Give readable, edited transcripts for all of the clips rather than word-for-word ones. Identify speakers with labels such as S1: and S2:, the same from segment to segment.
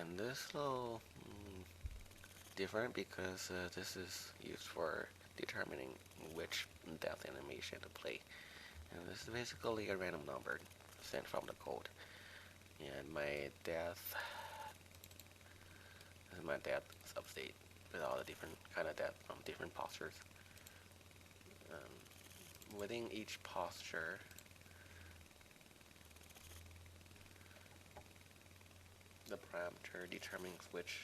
S1: And this is a little different because this is used for determining which death animation to play. And this is basically a random number sent from the code. And my death this is my death substate with all the different kind of death from different postures. Within each posture, the parameter determines which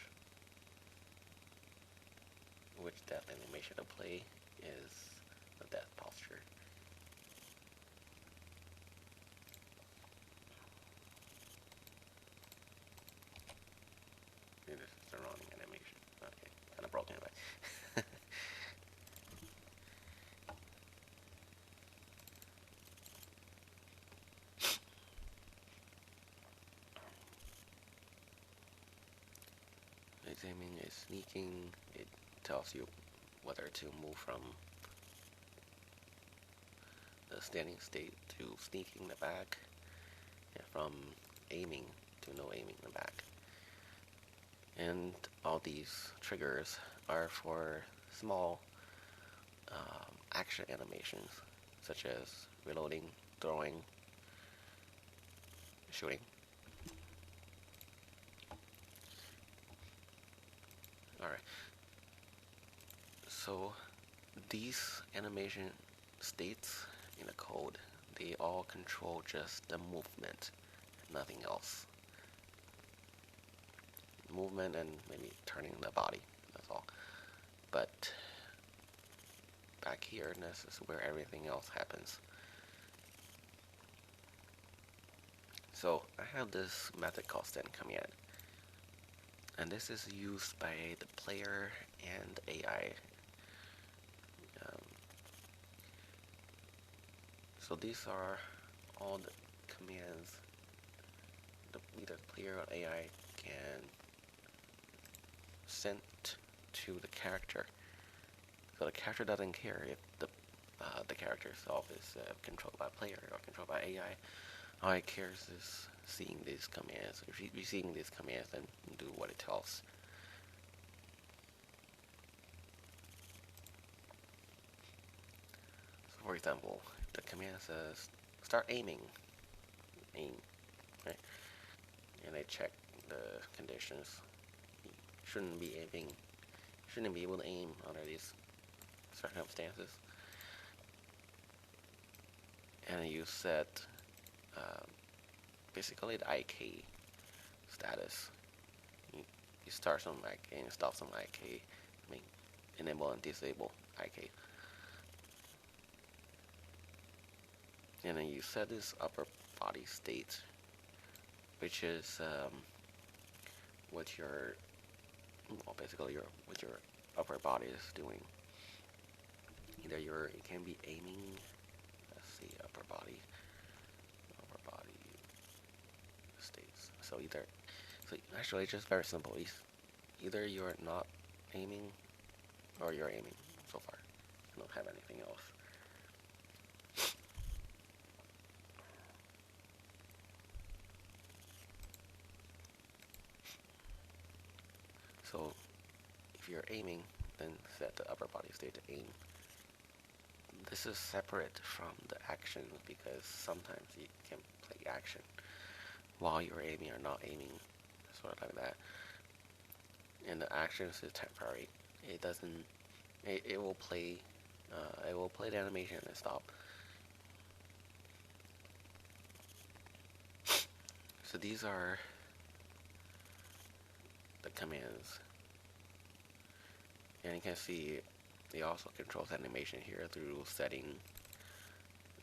S1: death animation to play is the death posture. This is the running animation. Okay, kind of broken away. Aiming is sneaking. It tells you whether to move from the standing state to sneaking the back, and from aiming to no aiming the back. And all these triggers are for small action animations, such as reloading, throwing, shooting. Alright. So these animation states in the code, they all control just the movement, nothing else. Movement and maybe turning the body, that's all. But back here, this is where everything else happens. So I have this method called send command, and this is used by the player and AI. So these are all the commands either the player or AI can send to the character. So the character doesn't care if the character itself is controlled by player or controlled by AI. All it cares is seeing these commands. If you're seeing these commands, then do what it tells. So for example, the command says start aiming. Aim, right? And I check the conditions. You shouldn't be aiming. Shouldn't be able to aim under these circumstances. And you set basically the IK status. You start some IK and stop some IK. I mean, enable and disable IK. And then you set this upper body state, which is what your basically what your upper body is doing. Either it can be aiming. Let's see, upper body states. So actually it's just very simple. Either you're not aiming or you're aiming. So far, I don't have anything else. So if you're aiming, then set the upper body state to aim. This is separate from the action because sometimes you can play action while you're aiming or not aiming, sort of like that. And the action is temporary. It doesn't. It will play. It will play the animation and stop. So these are the commands, and you can see it also controls animation here through setting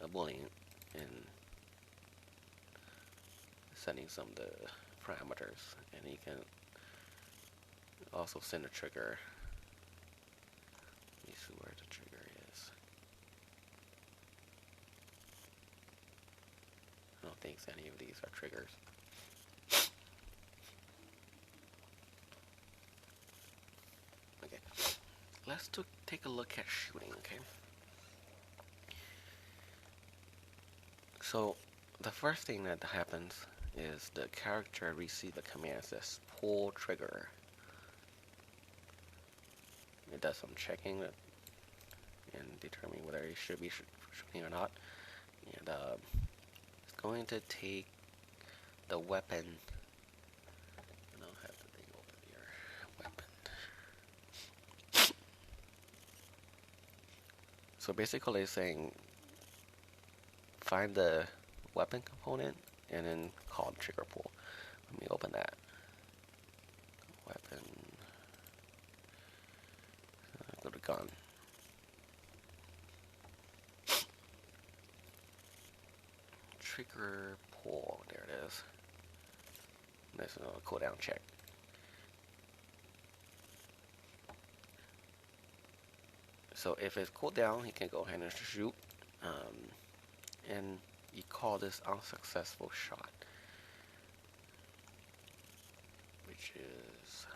S1: a boolean and setting some of the parameters, and you can also send a trigger. Let me see where the trigger is. I don't think any of these are triggers. Okay, let's take a look at shooting, okay? So the first thing that happens is the character receive a command says pull trigger. It does some checking and determining whether it should be shooting or not. And it's going to take the weapon. I don't have the thing open here. Weapon. So basically, it's saying find the weapon component and then call trigger pull. Let me open that. Weapon. Go to gun. Trigger pull. There it is. There's another cooldown check. So if it's cooled down, he can go ahead and shoot. And you call this unsuccessful shot, which is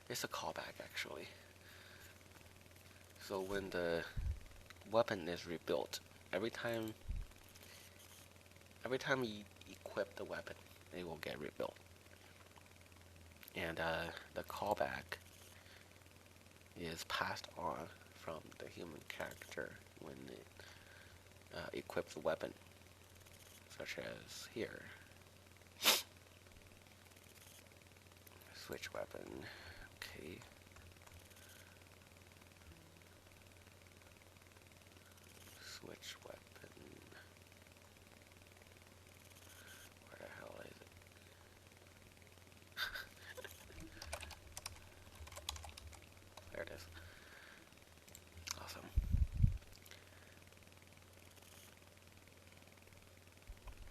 S1: it's a callback actually. So when the weapon is rebuilt, every time you equip the weapon, it will get rebuilt. And the callback is passed on from the human character when it equips the weapon, such as here. Switch weapon. Okay. Switch weapon. Where the hell is it? There it is. Awesome.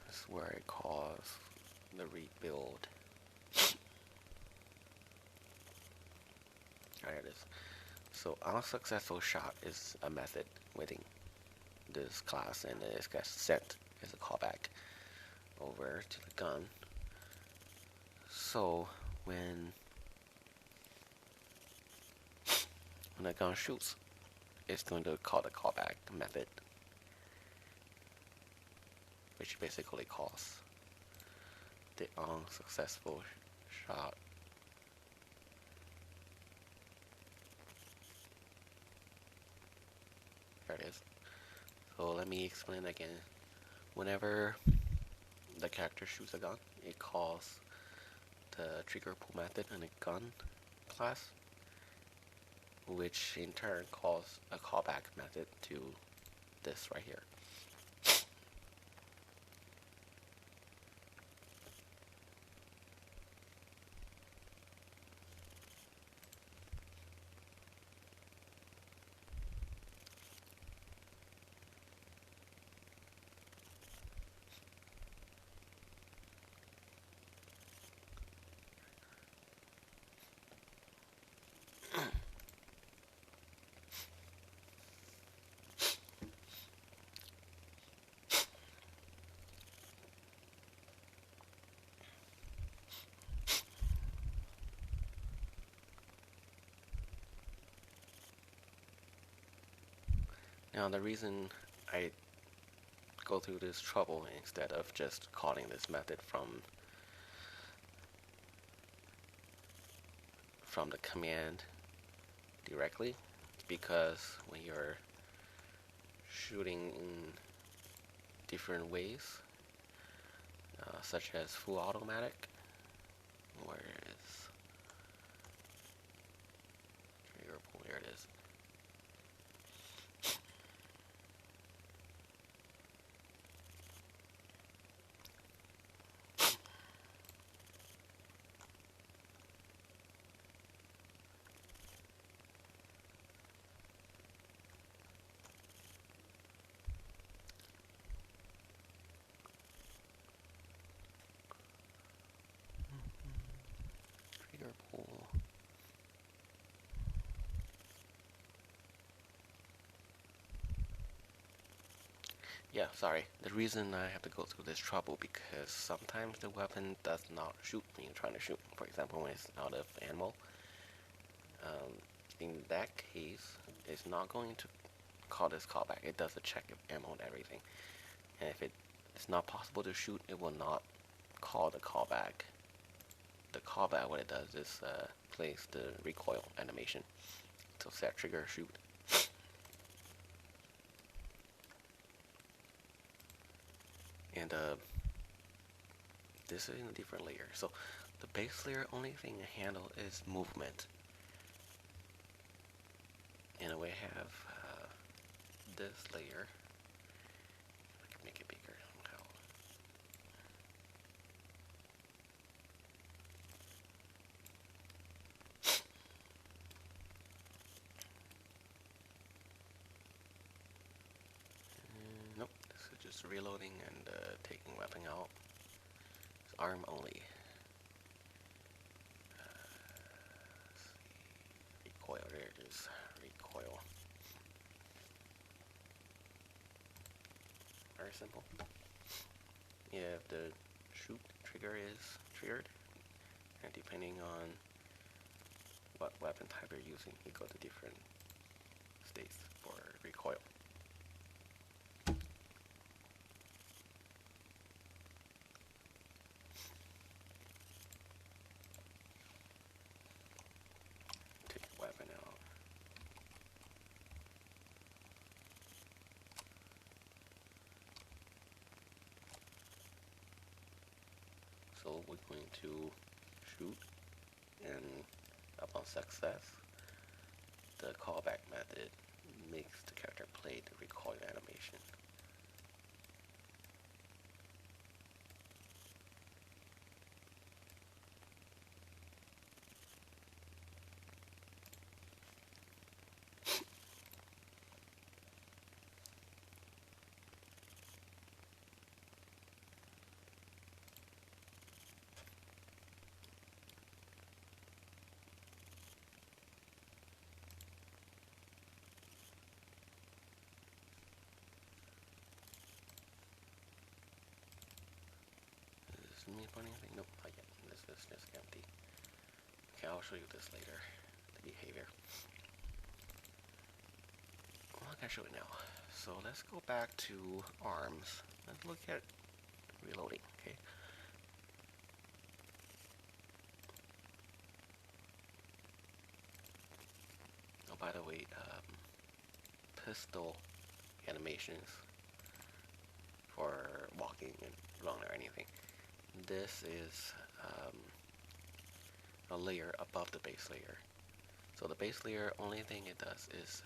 S1: This is where it calls the rebuild. There it is. So unsuccessful shot is a method within this class, and it gets sent as a callback over to the gun. So when the gun shoots, it's going to call the callback method, which basically calls the unsuccessful shot. There it is. So let me explain again. Whenever the character shoots a gun, it calls the trigger pull method in a gun class, which in turn calls a callback method to this right here. Now the reason I go through this trouble instead of just calling this method from the command directly, because when you're shooting in different ways, such as full automatic, where is trigger pull, here it is. Trigger pull. Yeah, sorry. The reason I have to go through this trouble because sometimes the weapon does not shoot when you're trying to shoot. For example, when it's out of ammo. In that case, it's not going to call this callback. It does a check of ammo and everything. And if it it's not possible to shoot, it will not call the callback. The callback, what it does is plays the recoil animation. So set trigger shoot. And this is in a different layer. So the base layer, only thing to handle is movement. And we have this layer. I can make it bigger somehow. Nope, this is just reloading and taking weapon out. It's arm only. Recoil, there it is. Recoil. Very simple. If the shoot trigger is triggered, and depending on what weapon type you're using, you go to different states for recoil. Take weapon out. So we're going to shoot, and upon success, the callback method makes the character play the recoil animation. Is me funny anything? Nope, not yet. This is just empty. Okay, I'll show you this later. The behavior. Well, I can show it now. So let's go back to arms. Let's look at reloading. Okay. Oh, by the way, pistol animations for walking and run or anything. This is a layer above the base layer. So the base layer, only thing it does is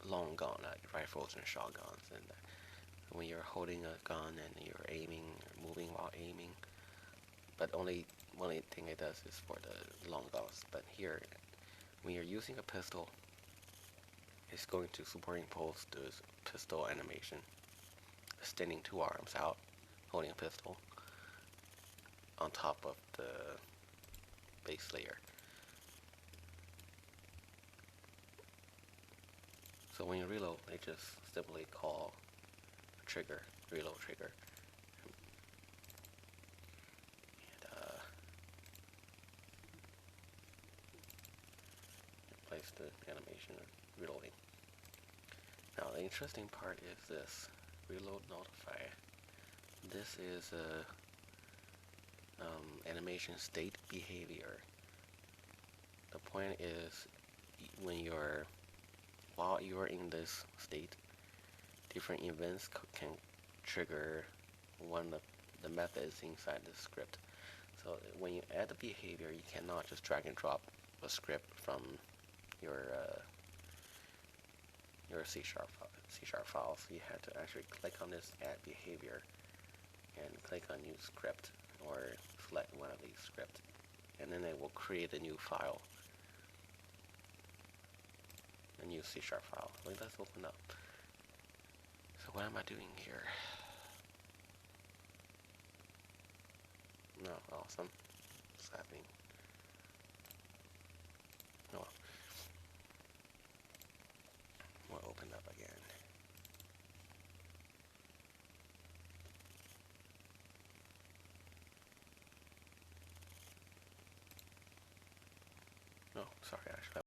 S1: long gun, like rifles and shotguns, and when you're holding a gun and you're aiming or moving while aiming, but only thing it does is for the long guns. But here, when you're using a pistol, it's going to superimpose this pistol animation, extending two arms out, holding a pistol on top of the base layer. So when you reload, they just simply call trigger, reload trigger. And place the animation of reloading. Now the interesting part is this, reload notify. This is a animation state behavior. The point is, while you're in this state, different events can trigger one of the methods inside the script. So when you add the behavior, you cannot just drag and drop a script from your C# files. You have to actually click on this add behavior and click on new script, or select one of these scripts, and then it will create a new file, a new C# file. So let's open up. So what am I doing here? No, awesome. What's happening? Oh, we'll open up again. No, sorry, actually.